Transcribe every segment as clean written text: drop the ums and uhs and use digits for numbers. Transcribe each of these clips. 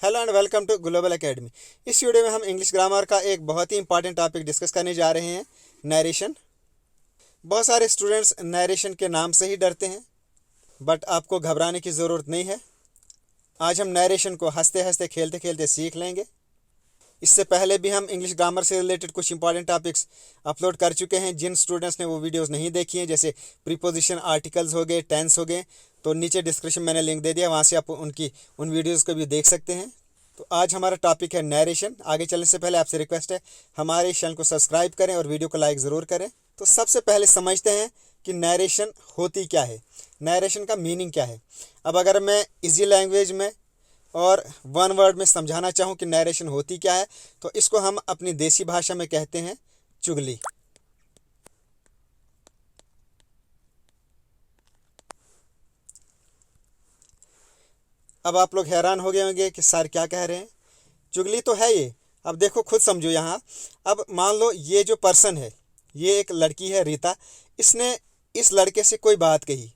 Hello and welcome to global academy. इस video में हम इंग्लिश ग्रामर का एक बहुत ही इंपॉर्टेंट टॉपिक डिस्कस करने जा रहे हैं, नरेशन। बहुत सारे स्टूडेंट्स नरेशन के नाम से ही डरते हैं, बट आपको घबराने की ज़रूरत नहीं है। आज हम नरेशन को हंसते हंसते खेलते खेलते सीख लेंगे। इससे पहले भी हम इंग्लिश ग्रामर से रिलेटेड कुछ इंपॉर्टेंट टॉपिक्स अपलोड कर चुके हैं। जिन स्टूडेंट्स ने वो वीडियोस नहीं देखी हैं, जैसे प्रीपोजिशन, आर्टिकल्स हो गए, टेंस हो गए, तो नीचे डिस्क्रिप्शन मैंने लिंक दे दिया, वहाँ से आप उन वीडियोस को भी देख सकते हैं। तो आज हमारा टॉपिक है नरेशन। आगे चलने से पहले आपसे रिक्वेस्ट है, हमारे चैनल को सब्सक्राइब करें और वीडियो को लाइक ज़रूर करें। तो सबसे पहले समझते हैं कि नरेशन होती क्या है, नरेशन का मीनिंग क्या है। अब अगर मैं इजी लैंग्वेज में और वन वर्ड में समझाना चाहूँ कि नरेशन होती क्या है, तो इसको हम अपनी देसी भाषा में कहते हैं चुगली। अब आप लोग हैरान हो गए होंगे कि सर क्या कह रहे हैं, चुगली तो है ये। अब देखो, खुद समझो यहाँ। अब मान लो ये जो पर्सन है, ये एक लड़की है रीता। इसने इस लड़के से कोई बात कही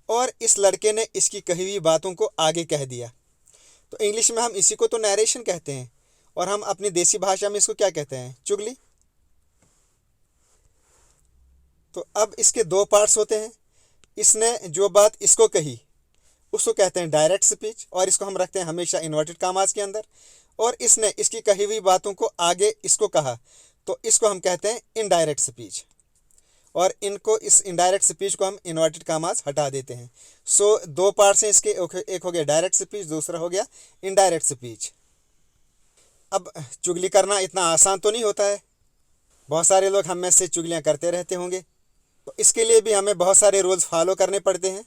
और इस लड़के ने इसकी कही हुई बातों को आगे कह दिया। तो इंग्लिश में हम इसी को तो नरेशन कहते हैं, और हम अपनी देसी भाषा में इसको क्या कहते हैं, चुगली। तो अब इसके दो पार्ट्स होते हैं। इसने जो बात इसको कही उसको कहते हैं डायरेक्ट स्पीच, और इसको हम रखते हैं हमेशा इन्वर्टेड कामास के अंदर। और इसने इसकी कही हुई बातों को आगे इसको कहा, तो इसको हम कहते हैं इनडायरेक्ट स्पीच। और इनको, इस इनडायरेक्ट स्पीच को हम इन्वर्टेड कामास हटा देते हैं। सो दो पार्ट्स हैं इसके, एक हो गया डायरेक्ट स्पीच, दूसरा हो गया इनडायरेक्ट स्पीच। अब चुगली करना इतना आसान तो नहीं होता है। बहुत सारे लोग हम में से चुगलियाँ करते रहते होंगे, तो इसके लिए भी हमें बहुत सारे रूल्स फॉलो करने पड़ते हैं।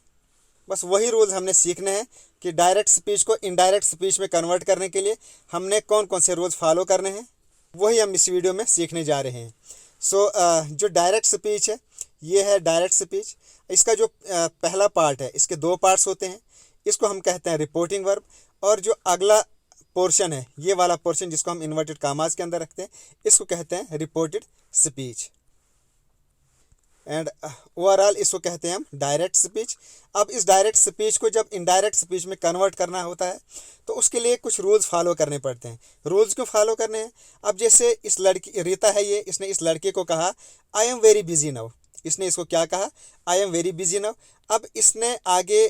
बस वही रूल्स हमने सीखने हैं कि डायरेक्ट स्पीच को इनडायरेक्ट स्पीच में कन्वर्ट करने के लिए हमने कौन कौन से रूल्स फॉलो करने हैं, वही हम इस वीडियो में सीखने जा रहे हैं। जो डायरेक्ट स्पीच है, ये है डायरेक्ट स्पीच। इसका जो पहला पार्ट है, इसके दो पार्ट्स होते हैं। इसको हम कहते हैं रिपोर्टिंग वर्ब, और जो अगला पोर्शन है, ये वाला पोर्शन जिसको हम इन्वर्टेड कामास के अंदर रखते हैं, इसको कहते हैं रिपोर्टेड स्पीच। एंड ओवरऑल इसको कहते हैं हम डायरेक्ट स्पीच। अब इस डायरेक्ट स्पीच को जब इनडायरेक्ट स्पीच में कन्वर्ट करना होता है, तो उसके लिए कुछ रूल्स फॉलो करने पड़ते हैं। रूल्स क्यों फॉलो करने हैं? अब जैसे इस लड़की रीता है, ये इसने इस लड़के को कहा I am very busy now. इसने इसको क्या कहा, I am very busy now. अब इसने आगे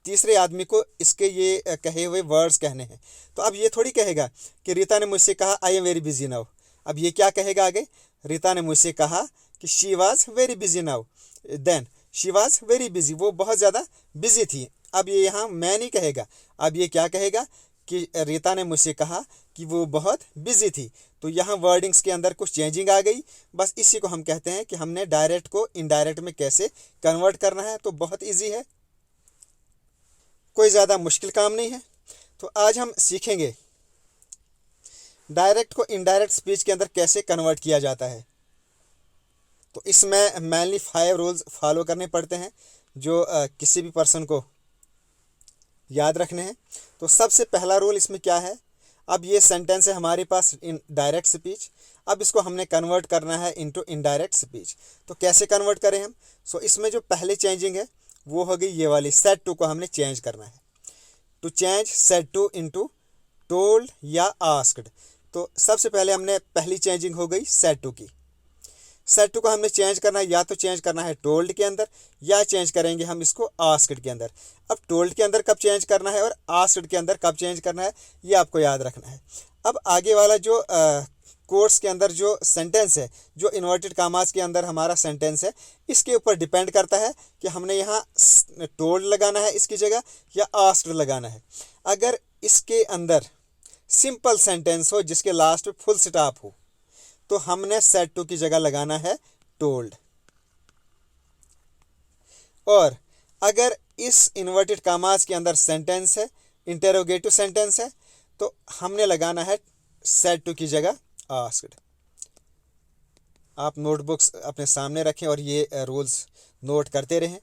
तीसरे आदमी को इसके ये कहे हुए वर्ड्स कहने हैं। तो अब ये थोड़ी कहेगा कि रीता ने मुझसे कहा I am very busy now. अब ये क्या कहेगा आगे, रीता ने मुझसे कहा कि she was very busy now, then she was very busy, वो बहुत ज़्यादा बिजी थी। अब ये यहाँ मैं नहीं कहेगा, अब ये क्या कहेगा कि रीता ने मुझसे कहा कि वो बहुत बिजी थी। तो यहाँ वर्डिंग्स के अंदर कुछ चेंजिंग आ गई। बस इसी को हम कहते हैं कि हमने डायरेक्ट को इनडायरेक्ट में कैसे कन्वर्ट करना है। तो बहुत ईजी है, कोई ज़्यादा मुश्किल काम नहीं है। तो आज हम सीखेंगे डायरेक्ट को इनडायरेक्ट स्पीच के अंदर कैसे कन्वर्ट किया जाता है। तो इसमें मेनली 5 रूल्स फॉलो करने पड़ते हैं, जो किसी भी पर्सन को याद रखने हैं। तो सबसे पहला रूल इसमें क्या है, अब ये सेंटेंस है हमारे पास इन डायरेक्ट स्पीच। अब इसको हमने कन्वर्ट करना है इनटू इनडायरेक्ट स्पीच। तो कैसे कन्वर्ट करें हम? इसमें जो पहली चेंजिंग है वो हो गई ये वाली, सेड टू को हमने चेंज करना है। To change said to into told या आस्क्ड। तो सबसे पहले हमने पहली चेंजिंग हो गई सेड टू की। सेड टू को हमने चेंज करना है, या तो चेंज करना है टोल्ड के अंदर, या चेंज करेंगे हम इसको आस्क्ड के अंदर। अब टोल्ड के अंदर कब चेंज करना है और आस्क्ड के अंदर कब चेंज करना है, ये आपको याद रखना है। अब आगे वाला जो कोर्स के अंदर जो सेंटेंस है, जो इन्वर्टेड कामास के अंदर हमारा सेंटेंस है, इसके ऊपर डिपेंड करता है कि हमने यहाँ टोल्ड लगाना है इसकी जगह या आस्क्ड लगाना है। अगर इसके अंदर सिंपल सेंटेंस हो जिसके लास्ट में फुल स्टॉप हो, तो हमने सेड टू की जगह लगाना है टोल्ड। और अगर इस इन्वर्टेड कामास के अंदर सेंटेंस है, इंटेरोगेटिव सेंटेंस है, तो हमने लगाना है सेड टू की जगह आस्क्ड। आप नोटबुक्स अपने सामने रखें और ये रूल्स नोट करते रहें।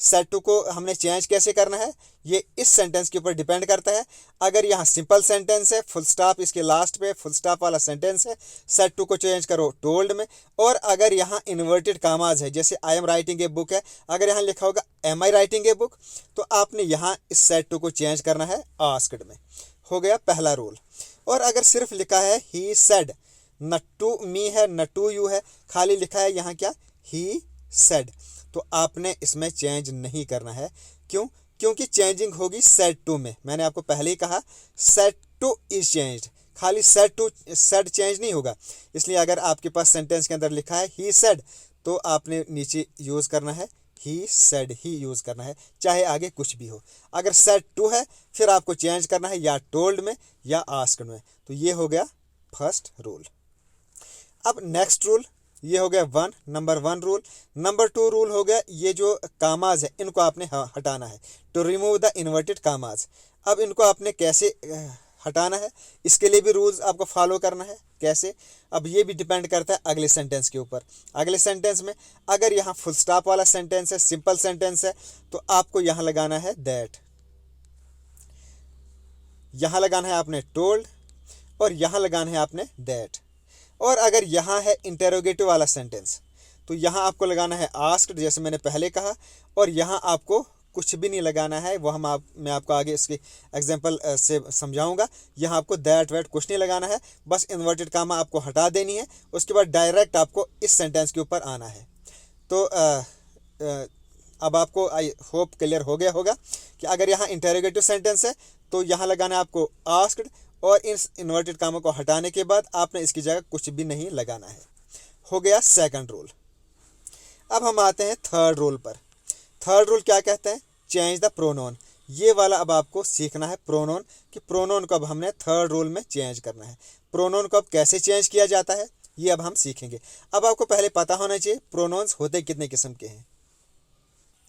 सेड टू को हमने चेंज कैसे करना है, ये इस सेंटेंस के ऊपर डिपेंड करता है। अगर यहाँ सिंपल सेंटेंस है, फुल स्टॉप इसके लास्ट पे फुल स्टॉप वाला सेंटेंस है, सेड टू को चेंज करो टोल्ड में। और अगर यहाँ इन्वर्टेड कामाज है, जैसे I am writing a book है, अगर यहाँ लिखा होगा am I writing a book, तो आपने यहाँ इस सेड टू को चेंज करना है आस्क्ड में। हो गया पहला रूल। और अगर सिर्फ लिखा है ही सेड, न टू मी है न टू यू है, खाली लिखा है यहाँ क्या, ही सेड, तो आपने इसमें चेंज नहीं करना है। क्यों? क्योंकि चेंजिंग होगी सेड टू में। मैंने आपको पहले ही कहा सेड टू इज चेंज्ड, खाली सेड टू सेड चेंज नहीं होगा। इसलिए अगर आपके पास सेंटेंस के अंदर लिखा है ही सेड, तो आपने नीचे यूज़ करना है ही सेड ही यूज़ करना है, चाहे आगे कुछ भी हो। अगर सेड टू है फिर आपको चेंज करना है या टोल्ड में या आस्क्ड में। तो ये हो गया फर्स्ट रूल। अब नेक्स्ट रूल, ये हो गया number one rule. Number two rule हो गया ये जो कामाज है इनको आपने हटाना है, to remove the inverted commas. अब इनको आपने कैसे हटाना है, इसके लिए भी रूल्स आपको फॉलो करना है। कैसे? अब ये भी डिपेंड करता है अगले सेंटेंस के ऊपर। अगले सेंटेंस में अगर यहाँ फुल स्टॉप वाला सेंटेंस है, सिंपल सेंटेंस है, तो आपको यहाँ लगाना है दैट, यहाँ लगाना है आपने टोल्ड, और यहाँ लगाना है आपने दैट। और अगर यहाँ है इंटेरोगेटिव वाला सेंटेंस, तो यहाँ आपको लगाना है आस्क्ड, जैसे मैंने पहले कहा, और यहाँ आपको कुछ भी नहीं लगाना है। वो मैं आपको आगे इसके एग्जांपल से समझाऊंगा। यहाँ आपको दैट वैट कुछ नहीं लगाना है, बस इन्वर्टेड कामा आपको हटा देनी है। उसके बाद डायरेक्ट आपको इस सेंटेंस के ऊपर आना है। तो अब आपको आई होप क्लियर हो गया होगा कि अगर यहाँ इंटेरोगेटिव सेंटेंस है तो यहाँ लगाना है आपको आस्क्ड, और इस इन्वर्टेड कामा को हटाने के बाद आपने इसकी जगह कुछ भी नहीं लगाना है। हो गया सेकंड रूल। अब हम आते हैं थर्ड रूल पर। थर्ड रूल क्या कहते हैं? Change the pronoun. ये वाला अब आपको सीखना है प्रोनोन, कि प्रोनोन को अब हमने थर्ड रूल में चेंज करना है। प्रोनोन को अब कैसे चेंज किया जाता है ये अब हम सीखेंगे। अब आपको पहले पता होना चाहिए प्रोनोन्स होते कितने किस्म के हैं।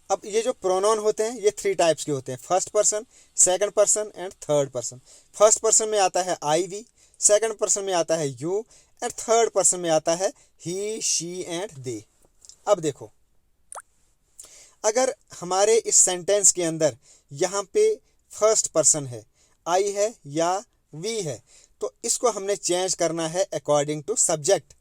अब ये जो प्रोनोन होते हैं ये 3 टाइप्स के होते हैं, first person, second person and third person. First person में आता है आई वी, सेकंड पर्सन में आता है यू, एंड थर्ड पर्सन में आता है ही शी एंड दे। अब देखो, अगर हमारे इस सेंटेंस के अंदर यहाँ पे फर्स्ट पर्सन है, आई है या वी है, तो इसको हमने चेंज करना है अकॉर्डिंग टू सब्जेक्ट।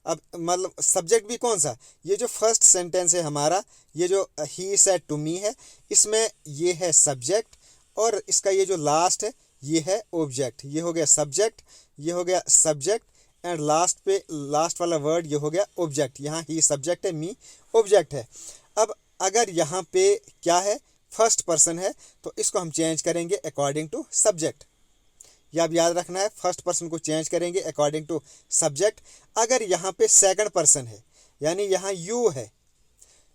अब मतलब सब्जेक्ट भी कौन सा, ये जो फर्स्ट सेंटेंस है हमारा, ये जो ही सेड टू मी है, इसमें ये है सब्जेक्ट, और इसका ये जो लास्ट है ये है ऑब्जेक्ट। ये हो गया सब्जेक्ट, ये हो गया सब्जेक्ट, एंड लास्ट पे लास्ट वाला वर्ड ये हो गया ऑब्जेक्ट। यहाँ ही सब्जेक्ट है, मी ऑब्जेक्ट है। अब अगर यहाँ पे क्या है, फर्स्ट पर्सन है, तो इसको हम चेंज करेंगे अकॉर्डिंग टू सब्जेक्ट। ये आप याद रखना है, फर्स्ट पर्सन को चेंज करेंगे अकॉर्डिंग टू सब्जेक्ट। अगर यहाँ पे सेकंड पर्सन है, यानी यहाँ यू है,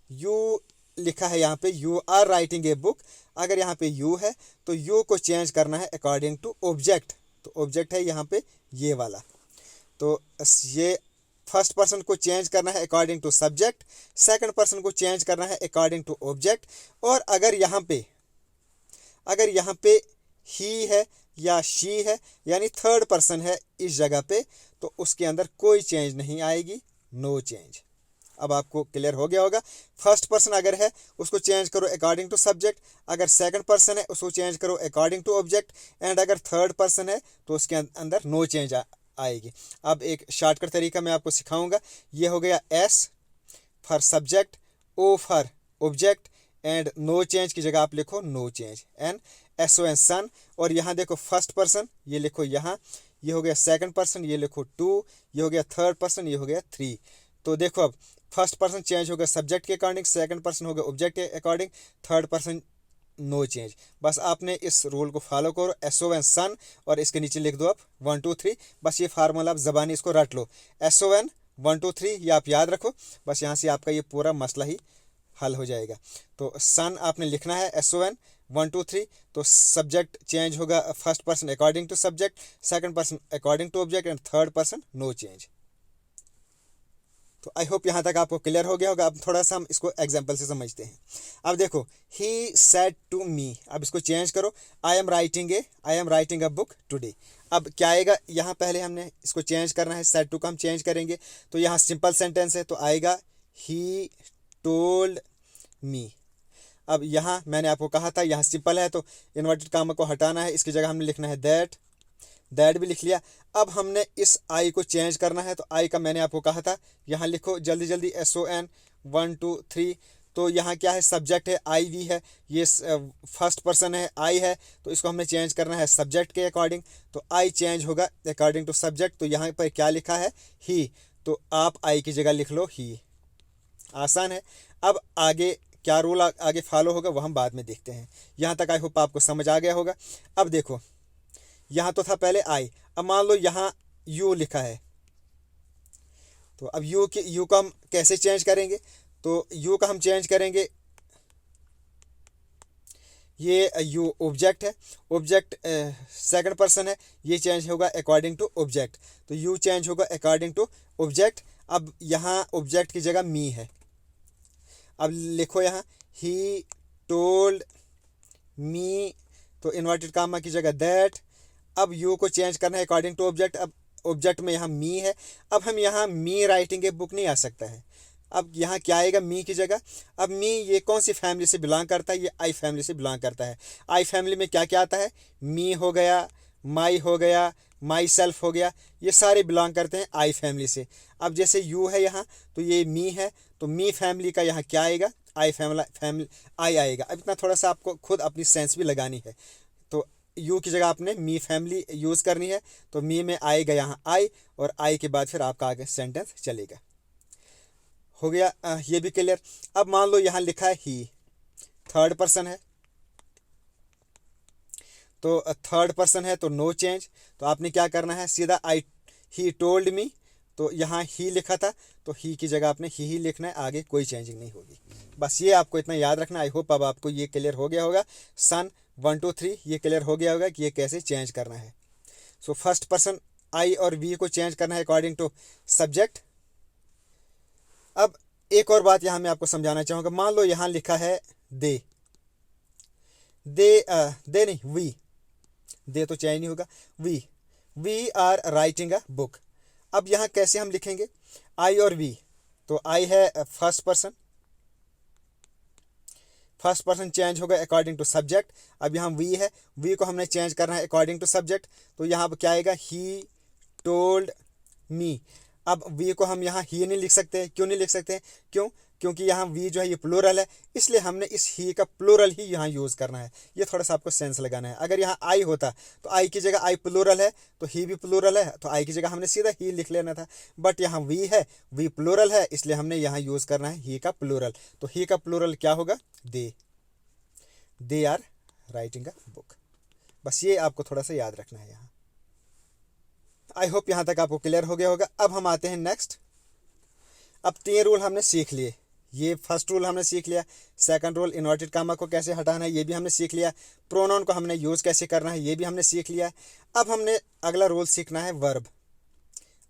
यू लिखा है यहाँ पे, you are writing a book, अगर यहाँ पे यू है तो यू को चेंज करना है अकॉर्डिंग टू ऑब्जेक्ट। तो ऑब्जेक्ट है यहाँ पे ये वाला, तो ये फर्स्ट पर्सन को चेंज करना है according to subject, second person को चेंज करना है अकॉर्डिंग टू ऑब्जेक्ट। और अगर यहाँ पे ही है या शी है, यानी थर्ड पर्सन है इस जगह पे, तो उसके अंदर कोई चेंज नहीं आएगी, नो चेंज। अब आपको क्लियर हो गया होगा। फर्स्ट पर्सन अगर है उसको चेंज करो अकॉर्डिंग टू सब्जेक्ट, अगर सेकंड पर्सन है उसको चेंज करो अकॉर्डिंग टू ऑब्जेक्ट, एंड अगर थर्ड पर्सन है तो उसके अंदर नो चेंज आएगी। अब एक शॉर्टकट तरीका मैं आपको सिखाऊंगा। ये हो गया S for subject, O for object, and no change की जगह आप लिखो नो चेंज, एन SON सन। और यहाँ देखो फर्स्ट पर्सन ये लिखो यहाँ, ये हो गया सेकंड पर्सन ये लिखो 2, ये हो गया थर्ड पर्सन ये हो गया 3। तो देखो अब फर्स्ट पर्सन चेंज हो गया सब्जेक्ट के अकॉर्डिंग, सेकंड पर्सन हो गया ऑब्जेक्ट के according, third person no change. बस आपने इस रूल को फॉलो करो, SON सन, और इसके नीचे लिख दो आप 1 2 3। बस ये फार्मूला आप ज़बानी इसको रट लो, SON 1 2 3, ये आप याद रखो। बस यहाँ से आपका ये पूरा मसला ही हल हो जाएगा। तो सन आपने लिखना है SON 1 2 3, तो सब्जेक्ट चेंज होगा first person according to subject, second person according to object, and third person no change. तो आई होप यहाँ तक आपको क्लियर हो गया होगा। अब थोड़ा सा हम इसको एग्जांपल से समझते हैं। अब देखो, ही सेड टू मी, अब इसको चेंज करो, आई am writing a book today. अब क्या आएगा, यहाँ पहले हमने इसको चेंज करना है, सेड टू को हम चेंज करेंगे, तो यहाँ सिंपल सेंटेंस है तो आएगा ही टोल्ड मी। अब यहाँ मैंने आपको कहा था यहाँ सिंपल है तो इन्वर्टेड कामा को हटाना है, इसकी जगह हमने लिखना है दैट भी लिख लिया। अब हमने इस आई को चेंज करना है, तो आई का मैंने आपको कहा था यहाँ लिखो जल्दी जल्दी SON 1 2 3। तो यहाँ क्या है, सब्जेक्ट है, आई वी है, ये फर्स्ट पर्सन है, आई है, तो इसको हमने चेंज करना है सब्जेक्ट के अकॉर्डिंग। तो आई चेंज होगा अकॉर्डिंग टू सब्जेक्ट। तो यहाँ पर क्या लिखा है, ही, तो आप आई की जगह लिख लो ही। आसान है। अब आगे क्या रूल आगे फॉलो होगा वो हम बाद में देखते हैं। यहाँ तक आई होप आपको समझ आ गया होगा। अब देखो, यहाँ तो था पहले आई, अब मान लो यहाँ यू लिखा है, तो अब यू को हम कैसे चेंज करेंगे, तो यू का हम चेंज करेंगे, ये यू ऑब्जेक्ट है, ऑब्जेक्ट सेकंड पर्सन है, ये चेंज होगा अकॉर्डिंग टू ऑब्जेक्ट। तो यू चेंज होगा अकॉर्डिंग टू ऑब्जेक्ट। अब यहाँ ऑब्जेक्ट की जगह मी है, अब लिखो यहाँ ही टोल्ड मी, तो इन्वर्टेड कामा की जगह दैट। अब यू को चेंज करना है अकॉर्डिंग टू ऑब्जेक्ट। अब ऑब्जेक्ट में यहाँ मी है, अब हम यहाँ मी राइटिंग ए बुक नहीं आ सकता है। अब यहाँ क्या आएगा मी की जगह। अब मी ये कौन सी फैमिली से बिलोंग करता है, ये आई फैमिली से बिलोंग करता है। आई फैमिली में क्या क्या आता है, मी हो गया, माई हो गया, माई सेल्फ हो गया, ये सारे बिलोंग करते हैं आई फैमिली से। अब जैसे यू है यहाँ, तो ये मी है, तो मी फैमिली का यहाँ क्या आएगा, आई फैमिली आई आएगा। अब इतना थोड़ा सा आपको खुद अपनी सेंस भी लगानी है। तो यू की जगह आपने मी फैमिली यूज़ करनी है, तो मी में आएगा यहाँ आई, और आई के बाद फिर आपका आगे सेंटेंस चलेगा। हो गया ये भी क्लियर। अब मान लो यहाँ लिखा है ही, थर्ड पर्सन है, तो थर्ड पर्सन है तो नो चेंज। तो आपने क्या करना है, सीधा आई ही टोल्ड मी, तो यहाँ ही लिखा था तो ही की जगह आपने ही लिखना है, आगे कोई चेंजिंग नहीं होगी। बस ये आपको इतना याद रखना। आई होप अब आपको ये क्लियर हो गया होगा। सन 1 2 3 ये क्लियर हो गया होगा कि ये कैसे चेंज करना है। सो फर्स्ट पर्सन आई और वी को चेंज करना है अकॉर्डिंग टू सब्जेक्ट। अब एक और बात यहाँ मैं आपको समझाना चाहूँगा। मान लो यहाँ लिखा है दे नहीं, वी, दे तो चेंज नहीं होगा, we are writing a book. अब यहाँ कैसे हम लिखेंगे, आई और वी, तो आई है फर्स्ट पर्सन चेंज होगा अकॉर्डिंग टू सब्जेक्ट। अब यहाँ वी है, वी को हमने चेंज करना है अकॉर्डिंग टू सब्जेक्ट। तो यहाँ पर क्या आएगा, ही टोल्ड मी। अब वी को हम यहाँ ही नहीं लिख सकते, क्यों नहीं लिख सकते, क्योंकि यहाँ वी जो है ये प्लूरल है, इसलिए हमने इस ही का प्लूरल ही यहाँ यूज़ करना है। ये थोड़ा सा आपको सेंस लगाना है। अगर यहाँ आई होता तो आई की जगह आई प्लूरल है, तो ही भी प्लूरल है, तो आई की जगह हमने सीधा ही लिख लेना था। बट यहाँ वी है, वी प्लूरल है, इसलिए हमने यहाँ यूज़ करना है ही का प्लूरल। तो ही का प्लूरल क्या होगा, they are writing a book. बस ये आपको थोड़ा सा याद रखना है यहाँ। आई होप यहाँ तक आपको क्लियर हो गया होगा। अब हम आते हैं नेक्स्ट। अब 3 रूल हमने सीख लिए। ये फर्स्ट रूल हमने सीख लिया, सेकंड रूल इन्वर्टेड कामा को कैसे हटाना है ये भी हमने सीख लिया, प्रोनाउन को हमने यूज़ कैसे करना है ये भी हमने सीख लिया। अब हमने अगला रूल सीखना है वर्ब।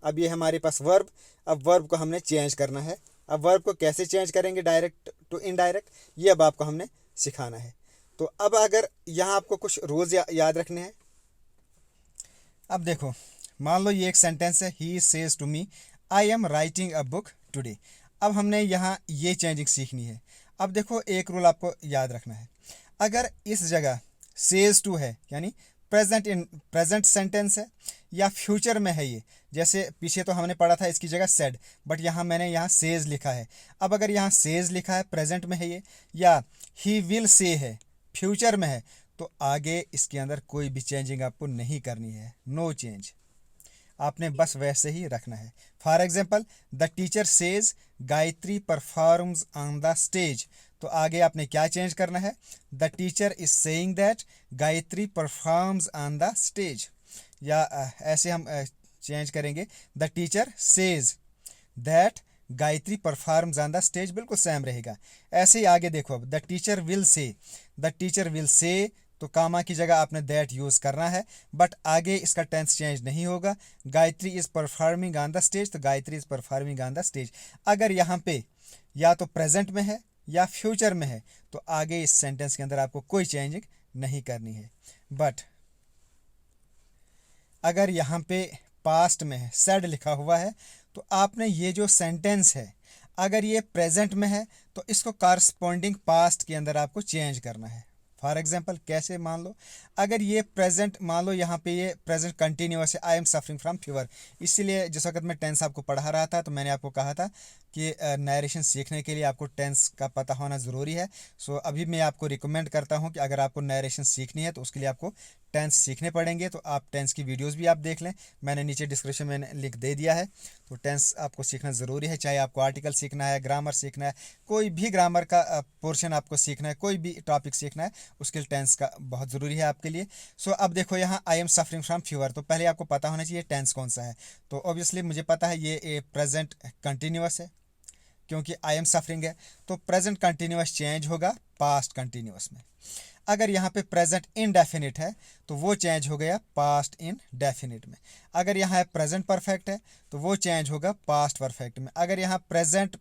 अब ये हमारे पास वर्ब, अब वर्ब को हमने चेंज करना है। अब वर्ब को कैसे चेंज करेंगे, डायरेक्ट टू इनडायरेक्ट, ये अब आपको हमने सिखाना है। तो अब अगर यहाँ आपको कुछ रूल्स याद रखने हैं। अब देखो, मान लो ये एक सेंटेंस है, he says to me I am writing a book today. अब हमने यहाँ ये चेंजिंग सीखनी है। अब देखो एक रूल आपको याद रखना है। अगर इस जगह सेज टू है, यानी प्रेजेंट सेंटेंस है, या फ्यूचर में है ये, जैसे पीछे तो हमने पढ़ा था इसकी जगह सेड, बट यहाँ मैंने यहाँ सेज लिखा है। अब अगर यहाँ सेज लिखा है, प्रेजेंट में है ये, या ही विल से है, फ्यूचर में है, तो आगे इसके अंदर कोई भी चेंजिंग आपको नहीं करनी है, नो चेंज। आपने बस वैसे ही रखना है। For example, the teacher says Gayatri performs on the stage, तो आगे आपने क्या चेंज करना है, the teacher is saying that Gayatri performs on the stage, या ऐसे हम चेंज करेंगे, the teacher says that Gayatri performs on the stage, बिल्कुल सेम रहेगा। ऐसे ही आगे देखो, अब द टीचर विल से, तो कामा की जगह आपने दैट यूज़ करना है, बट आगे इसका टेंस चेंज नहीं होगा। Gayatri is performing on the stage, तो Gayatri is performing on the stage. अगर यहाँ पे या तो प्रेजेंट में है या फ्यूचर में है, तो आगे इस सेंटेंस के अंदर आपको कोई चेंजिंग नहीं करनी है। बट अगर यहाँ पे पास्ट में है, सेड लिखा हुआ है, तो आपने ये जो सेंटेंस है, अगर ये प्रेजेंट में है तो इसको कॉरस्पॉन्डिंग पास्ट के अंदर आपको चेंज करना है। फॉर एग्जांपल कैसे, मान लो अगर ये प्रेजेंट, मान लो यहाँ पे ये प्रेजेंट कंटिन्यूअस है, I am suffering from fever. इसीलिए जिस वक्त मैं टेंस आपको पढ़ा रहा था तो मैंने आपको कहा था कि नरेशन सीखने के लिए आपको टेंस का पता होना ज़रूरी है। सो अभी मैं आपको रिकमेंड करता हूँ कि अगर आपको नरेशन सीखनी है तो उसके लिए आपको टेंस सीखने पड़ेंगे। तो आप टेंस की वीडियोस भी आप देख लें, मैंने नीचे डिस्क्रिप्शन में लिंक दे दिया है। तो टेंस आपको सीखना ज़रूरी है, चाहे आपको आर्टिकल सीखना है, ग्रामर सीखना है, कोई भी ग्रामर का पोर्शन आपको सीखना है, कोई भी टॉपिक सीखना है, उसके लिए टेंस का बहुत ज़रूरी है आपके लिए। सो अब देखो यहाँ I am suffering from fever, तो पहले आपको पता होना चाहिए टेंस कौन सा है। तो ऑब्वियसली मुझे पता है ये प्रेजेंट कंटिन्यूअस है, क्योंकि आई एम सफरिंग है। तो प्रेजेंट कंटिन्यूअस चेंज होगा पास्ट कंटिन्यूअस में। अगर यहाँ पे प्रेजेंट इनडेफिनिट है तो वो चेंज हो गया पास्ट इन डेफिनिट में। अगर यहाँ प्रेजेंट परफेक्ट है तो वो चेंज होगा पास्ट परफेक्ट में। अगर यहाँ प्रेजेंट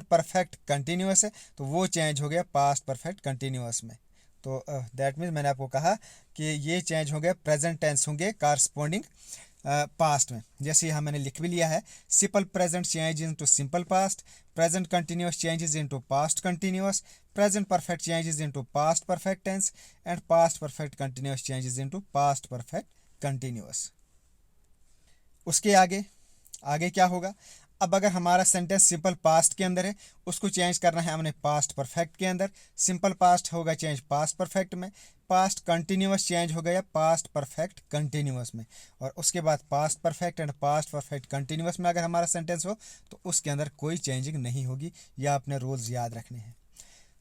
परफेक्ट कंटिन्यूअस है तो वो चेंज हो गया पास्ट परफेक्ट कंटिन्यूअस में। तो दैट मीन्स मैंने आपको कहा कि ये चेंज हो गया, प्रेजेंट टेंस होंगे कारस्पोंडिंग पास्ट में। जैसे यहाँ मैंने लिख भी लिया है, simple present change into simple past, present continuous changes into past continuous, present perfect changes into past perfect tense and past perfect continuous changes into past perfect continuous. उसके आगे आगे क्या होगा, अब अगर हमारा सेंटेंस सिंपल पास्ट के अंदर है उसको चेंज करना है हमने पास्ट परफेक्ट के अंदर। सिंपल पास्ट होगा चेंज पास्ट परफेक्ट में, पास्ट कंटिन्यूअस चेंज हो गया पास्ट परफेक्ट कंटिन्यूअस में, और उसके बाद past perfect and past perfect continuous में अगर हमारा सेंटेंस हो तो उसके अंदर कोई चेंजिंग नहीं होगी, या अपने रूल्स याद रखने हैं।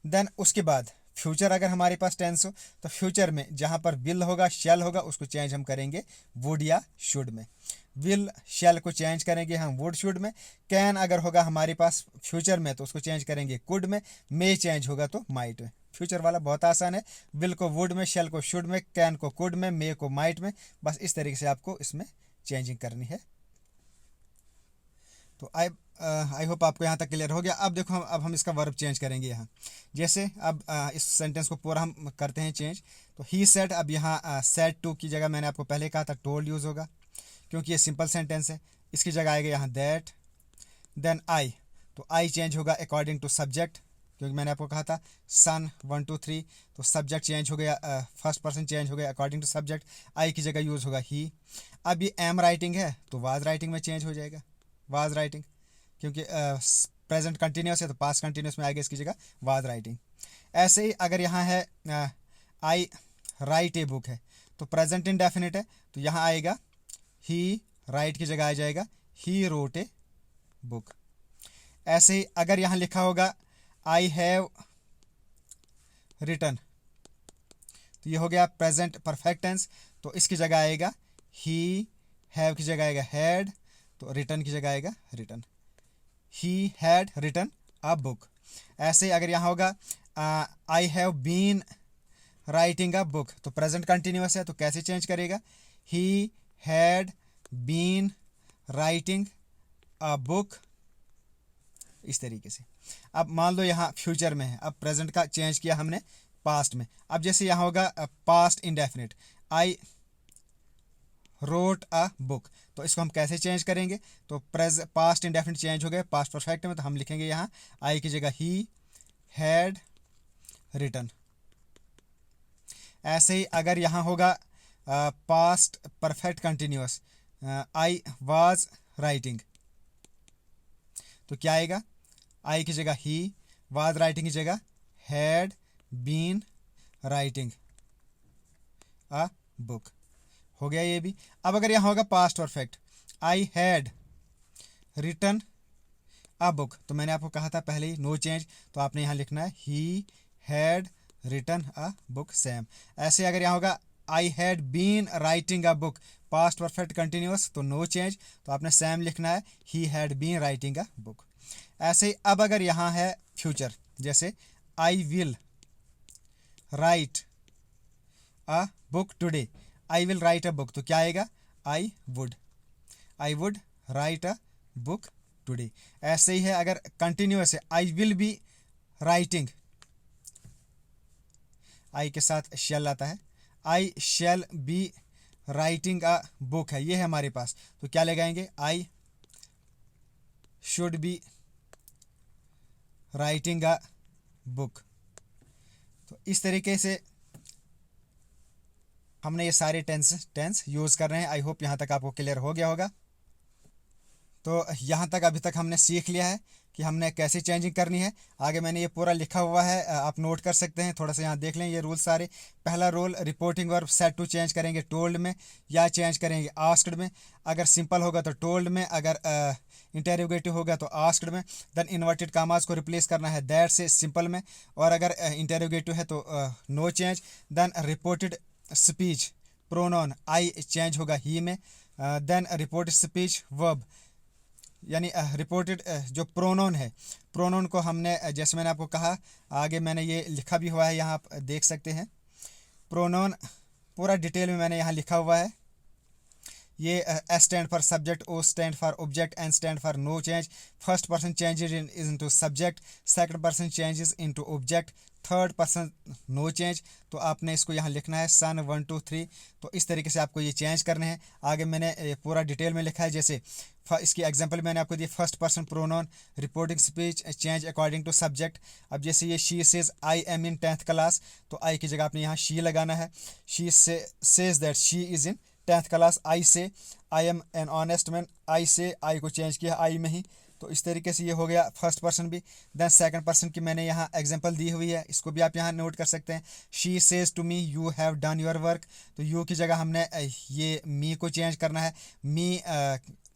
देन उसके बाद फ्यूचर अगर हमारे पास टेंस हो तो फ्यूचर में जहाँ पर विल होगा शैल होगा उसको चेंज हम करेंगे वुड या शुड में। विल शैल को चेंज करेंगे हम वुड शुड में। कैन अगर होगा हमारे पास फ्यूचर में तो उसको चेंज करेंगे कुड में। मे चेंज होगा तो माइट में। फ्यूचर वाला बहुत आसान है, विल को वुड में, शैल को शुड में, कैन को कुड में, मे को माइट में। बस इस तरीके से आपको इसमें चेंजिंग करनी है। तो आई होप आपको यहाँ तक क्लियर हो गया। अब देखो अब हम इसका वर्ब चेंज करेंगे यहाँ। जैसे अब इस सेंटेंस को पूरा हम करते हैं चेंज। तो ही सेड, अब यहाँ सेड टू की जगह मैंने आपको पहले कहा था टोल्ड यूज़ होगा, क्योंकि ये सिंपल सेंटेंस है। इसकी जगह आएगा यहाँ दैट। देन आई, तो आई चेंज होगा अकॉर्डिंग टू सब्जेक्ट, क्योंकि मैंने आपको कहा था सन 1 2 3, तो सब्जेक्ट चेंज हो गया, फर्स्ट पर्सन चेंज हो गया अकॉर्डिंग टू सब्जेक्ट। आई की जगह यूज़ होगा ही। अब ये एम राइटिंग है तो वाज राइटिंग में चेंज हो जाएगा, वाज राइटिंग, क्योंकि प्रेजेंट कंटिन्यूस है तो पास्ट कंटिन्यूस में आएगा इसकी जगह वाज राइटिंग। ऐसे ही अगर यहाँ है आई राइट ए बुक है तो प्रेजेंट इंडेफिनिट है तो यहाँ आएगा ही, राइट की जगह आ जाएगा ही रोट ए बुक। ऐसे ही अगर यहाँ लिखा होगा आई हैव रिटन तो ये हो गया प्रेजेंट परफेक्ट टेंस, तो इसकी जगह आएगा ही, हैव की जगह आएगा हैड, तो रिटन की जगह आएगा written. He had written a book. ऐसे अगर यहाँ होगा I have been writing a book तो प्रेजेंट कंटिन्यूअस है तो कैसे चेंज करेगा, he had been writing a book, इस तरीके से। अब मान लो यहाँ फ्यूचर में है, अब प्रेजेंट का चेंज किया हमने पास्ट में। अब जैसे यहाँ होगा past indefinite, I wrote a book, तो इसको हम कैसे चेंज करेंगे, तो पास्ट इंडेफिनिट चेंज हो गया पास्ट परफेक्ट में, तो हम लिखेंगे यहाँ आई की जगह ही हैड रिटन। ऐसे ही अगर यहाँ होगा past perfect continuous, I was writing, तो क्या आएगा, आई की जगह ही, वाज राइटिंग की जगह had been writing a book, हो गया ये भी। अब अगर यहाँ होगा past perfect, I had written a book, तो मैंने आपको कहा था पहले ही नो चेंज, तो आपने यहाँ लिखना है he had written a book same. ऐसे अगर यहाँ होगा I had been writing a book, past perfect continuous, तो नो चेंज, तो आपने सेम लिखना है he had been writing a book. ऐसे ही अब अगर यहाँ है फ्यूचर, जैसे I will write a book today, I will write a book, तो क्या आएगा I would write a book today. ऐसे ही है अगर कंटिन्यूअस है, आई विल बी राइटिंग, आई के साथ शेल आता है, I shall be writing a book है, ये है हमारे पास, तो क्या लगाएंगे I should be writing a book, तो इस तरीके से हमने ये सारे टेंस यूज़ कर रहे हैं। आई होप यहाँ तक आपको क्लियर हो गया होगा। तो यहाँ तक अभी तक हमने सीख लिया है कि हमने कैसे चेंजिंग करनी है। आगे मैंने ये पूरा लिखा हुआ है, आप नोट कर सकते हैं, थोड़ा सा यहाँ देख लें ये रूल सारे। पहला rule, reporting verb said to change करेंगे टोल्ड में या चेंज करेंगे आस्क्ड में। अगर सिंपल होगा तो टोल्ड में, अगर इंटेरोगेटिव होगा तो आस्क्ड में। देन इन्वर्टेड कामाज को रिप्लेस करना है दैट से सिंपल में, और अगर इंटेरोगेटिव है तो no change. Then reported speech pronoun I change होगा ही में। देन रिपोर्टेड स्पीच वर्ब यानी रिपोर्टेड जो प्रोनाउन है, प्रोनाउन को हमने जैसे मैंने आपको कहा, आगे मैंने ये लिखा भी हुआ है, यहाँ आप देख सकते हैं। प्रोनाउन पूरा डिटेल में मैंने यहाँ लिखा हुआ है। ये S stand for subject, O stand for object, N stand for no change. First person changes into subject, second person changes into object, third person no change. तो आपने इसको यहाँ लिखना है सन 1 2 3। तो इस तरीके से आपको ये चेंज करने हैं। आगे मैंने पूरा डिटेल में लिखा है, जैसे इसकी एग्जांपल मैंने आपको दी, first person pronoun reporting speech change according to subject. अब जैसे ये she says I am in 10th class, तो आई की जगह आपने यहाँ शी लगाना है। She says that she is in 10th class. I say I am an honest man, I say I को चेंज किया आई में ही। तो इस तरीके से ये हो गया फर्स्ट पर्सन भी। देन सेकंड पर्सन की मैंने यहाँ एग्जांपल दी हुई है, इसको भी आप यहाँ नोट कर सकते हैं। She says to me you have done your work, तो यू की जगह हमने ये मी को चेंज करना है। मी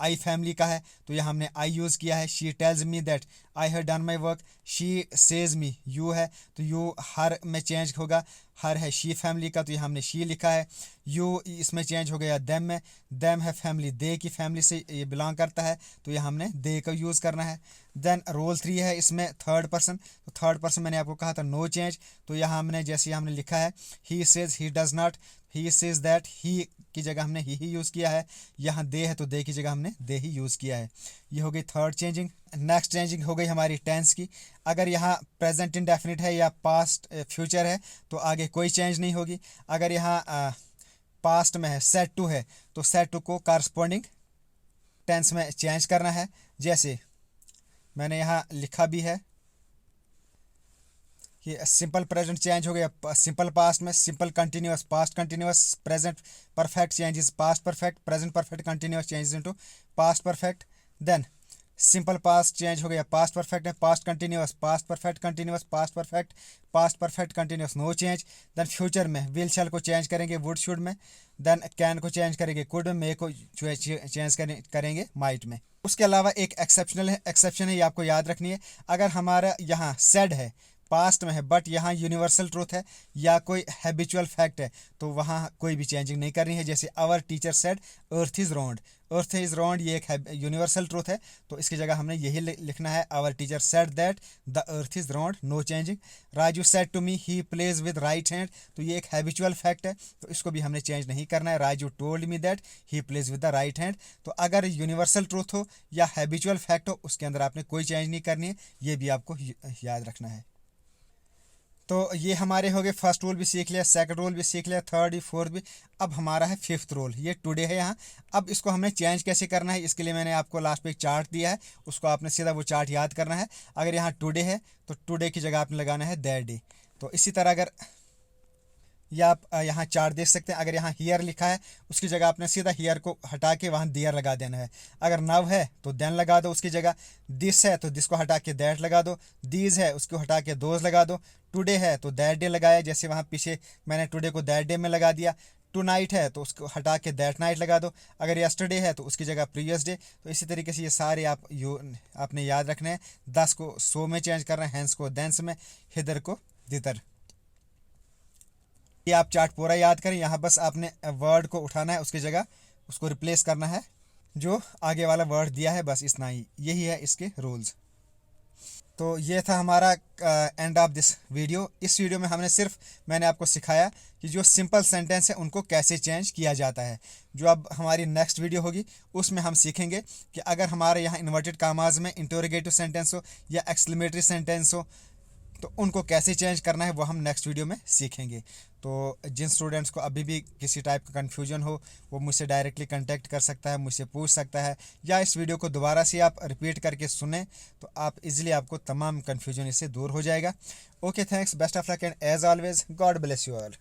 आई फैमिली का है तो यहाँ हमने आई यूज़ किया है। She tells me that I have done my work. She says me you है तो यू हर में चेंज होगा, हर है शी फैमिली का तो यहाँ हमने शी लिखा है। यू इसमें चेंज हो गया देम में, देम है फैमिली, दे की फैमिली से ये बिलोंग करता है तो यहाँ हमने दे का यूज़ करना है। देन रोल 3 है इसमें थर्ड पर्सन, तो थर्ड पर्सन मैंने आपको कहा था नो चेंज, तो यहाँ हमने जैसे हमने लिखा है he says he does not, he says that he की जगह हमने ही यूज़ किया है। यहाँ दे है तो दे की जगह हमने दे ही यूज़ किया है। ये हो गई थर्ड चेंजिंग। नेक्स्ट चेंजिंग हो गई हमारी टेंस की। अगर यहाँ प्रेजेंट इंडेफिनिट है या पास्ट फ्यूचर है तो आगे कोई चेंज नहीं होगी। अगर यहाँ पास्ट में है सेड टू है तो सेड टू को कारस्पॉन्डिंग टेंस में चेंज करना है। जैसे मैंने यहाँ लिखा भी है कि सिंपल प्रेजेंट चेंज हो गया सिंपल पास्ट में, simple continuous past continuous, present perfect changes past perfect, present perfect continuous changes into past perfect. Then simple past change हो गया पास्ट परफेक्ट है, past continuous, past perfect continuous, past perfect continuous no change. Then future में will shall को change करेंगे would should में। Then can को change करेंगे could में, मे को चेंज करेंगे माइट में। उसके अलावा एक एक्सेप्शन है, ये आपको याद रखनी है। अगर हमारा यहाँ सेड है पास्ट में है बट यहाँ यूनिवर्सल ट्रूथ है या कोई हैबिचुअल फैक्ट है तो वहाँ कोई भी चेंजिंग नहीं करनी है। जैसे our teacher said earth is round, earth is round ये एक यूनिवर्सल ट्रूथ है तो इसकी जगह हमने यही लिखना है our teacher said that the earth is round, no changing. Raju said to me he plays with right hand, तो ये एक हैबिचुअल फैक्ट है तो इसको भी हमने चेंज नहीं करना है। Raju told me that he plays with the right hand. तो अगर यूनिवर्सल ट्रूथ हो या हैबिचुअल फैक्ट हो उसके अंदर आपने कोई चेंज नहीं करनी है, ये भी आपको याद रखना है। तो ये हमारे हो गए फर्स्ट रूल भी सीख लिया, सेकंड रूल भी सीख लिया, थर्ड भी फोर्थ भी। अब हमारा है फिफ्थ रूल, ये टुडे है यहाँ। अब इसको हमने चेंज कैसे करना है इसके लिए मैंने आपको लास्ट पे एक चार्ट दिया है, उसको आपने सीधा वो चार्ट याद करना है। अगर यहाँ टुडे है तो टुडे की जगह आपने लगाना है दैट डे। तो इसी तरह अगर या आप यहाँ चार्ट देख सकते हैं, अगर यहाँ हियर लिखा है उसकी जगह आपने सीधा हियर को हटा के वहाँ दियर लगा देना है। अगर नव है तो देन लगा दो उसकी जगह, दिस है तो दिस को हटा के दैट लगा दो, दीज है उसको हटा के दोज लगा दो, टुडे है तो दैट डे लगाया, जैसे वहाँ पीछे मैंने टुडे को दैट डे में लगा दिया। टू नाइट है तो उसको हटा के दैट नाइट लगा दो, अगर यस्टरडे है तो उसकी जगह प्रीवियस डे। तो इसी तरीके से ये सारे आपने याद रखने हैं। 10 को सो में चेंज करना है, हैंस को देंस में, हिदर को दितर। ये आप चार्ट पूरा याद करें, यहाँ बस आपने वर्ड को उठाना है उसकी जगह उसको रिप्लेस करना है जो आगे वाला वर्ड दिया है, बस इतना ही, यही है इसके रूल्स। तो ये था हमारा एंड ऑफ दिस वीडियो। इस वीडियो में हमने सिर्फ मैंने आपको सिखाया कि जो सिंपल सेंटेंस है उनको कैसे चेंज किया जाता है। जो अब हमारी नेक्स्ट वीडियो होगी उसमें हम सीखेंगे कि अगर हमारे यहाँ इन्वर्टेड कामाज में इंटरोगेटिव सेंटेंस हो या एक्सक्लेमेटरी सेंटेंस हो तो उनको कैसे चेंज करना है वो हम नेक्स्ट वीडियो में सीखेंगे। तो जिन स्टूडेंट्स को अभी भी किसी टाइप का कन्फ्यूजन हो वो मुझसे डायरेक्टली कांटेक्ट कर सकता है, मुझसे पूछ सकता है, या इस वीडियो को दोबारा से आप रिपीट करके सुने तो आप इजीली आपको तमाम कन्फ्यूजन इससे दूर हो जाएगा। Okay, thanks, best of luck and as always God bless you all.